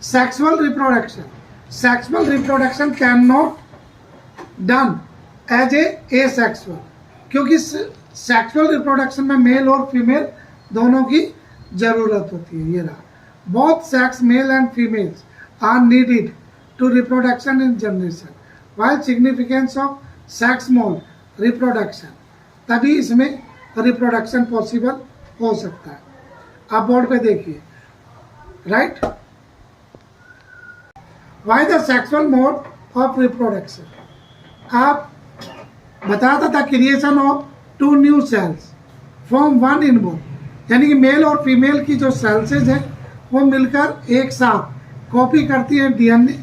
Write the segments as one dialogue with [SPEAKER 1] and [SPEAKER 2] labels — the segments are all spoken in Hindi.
[SPEAKER 1] Sexual reproduction cannot done as a sexual, क्योंकि सेक्सुअल रिप्रोडक्शन में मेल और फीमेल दोनों की जरूरत होती है। ये रहा, both sex male and females are needed to reproduction in generation, while significance of sex mode reproduction, तभी इसमें रिप्रोडक्शन पॉसिबल हो सकता है। आप बोर्ड पे देखिए, right. Why the sexual mode of reproduction, आप बताता था creation of 2 new sales from 1 inborn, यानी कि मेल और फीमेल की जो सेल्सेज है वो मिलकर एक साथ कॉपी करती है DNA,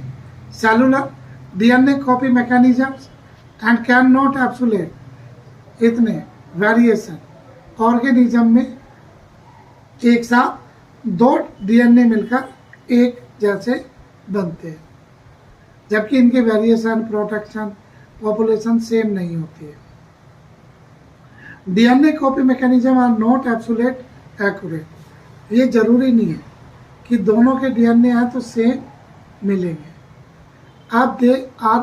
[SPEAKER 1] cellular DNA copy mechanisms and can not absolute इतने वेरिएशन ऑर्गेनिज्म में एक साथ 2 डीएनए मिलकर एक जैसे बनते हैं, जबकि इनके वेरिएशन, प्रोटेक्शन, पॉपुलेशन सेम नहीं होती है। DNA copy mechanism are not absolute accurate, ये जरूरी नहीं है कि दोनों के डीएनए हैं तो सेम मिलेंगे। अब they are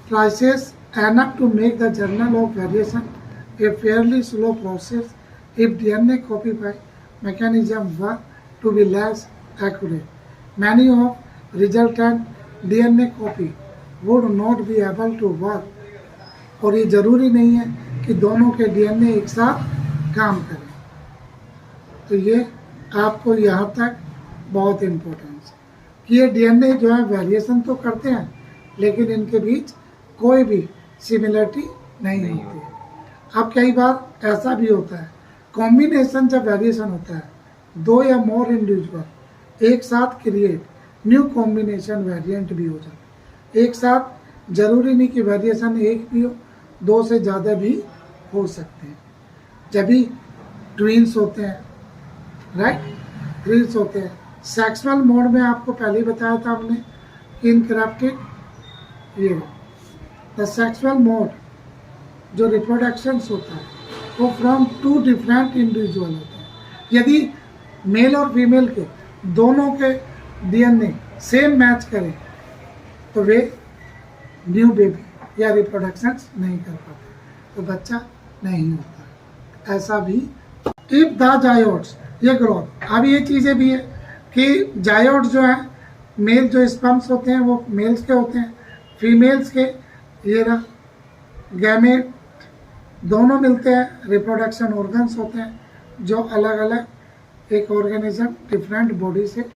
[SPEAKER 1] process enough to make the journal of variation a fairly slow process if DNA copy by mechanism were to be less accurate. Many of resultant DNA copy would not be able to work. और ये ज़रूरी नहीं है कि दोनों के डीएनए एक साथ काम करें। तो ये आपको यहाँ तक बहुत इम्पोर्टेंस है कि ये डीएनए जो है वेरिएशन तो करते हैं, लेकिन इनके बीच कोई भी सिमिलरिटी नहीं होती है। अब कई बार ऐसा भी होता है, कॉम्बिनेशन जब वेरिएशन होता है 2 या मोर इंडिविजुअल एक साथ क्रिएट न्यू कॉम्बिनेशन वेरिएंट भी हो जाता है। एक साथ जरूरी नहीं कि वेरिएशन एक भी हो, 2 से ज़्यादा भी हो सकते हैं। जब भी ट्विंस होते हैं, राइट, ट्विंस होते हैं सेक्सुअल मोड में, आपको पहले ही बताया था हमने, इनकरप्टेड ये द सेक्सुअल मोड जो रिप्रोडक्शंस होता है वो फ्रॉम 2 डिफरेंट इंडिविजुअल होते हैं। यदि मेल और फीमेल के दोनों के डीएनए सेम मैच करें तो वे न्यू बेबी या रिप्रोडक्शन नहीं कर पाते, तो बच्चा नहीं होता। ऐसा भी इफ द जायोड्स, ये ग्रोथ, अब ये चीज़ें भी है कि जायोड्स जो है, मेल जो स्पर्म्स होते हैं वो मेल्स के होते हैं, फीमेल्स के ये रहा गैमेट दोनों मिलते हैं, रिप्रोडक्शन ऑर्गन्स होते हैं जो अलग अलग एक ऑर्गेनिज्म डिफरेंट बॉडी से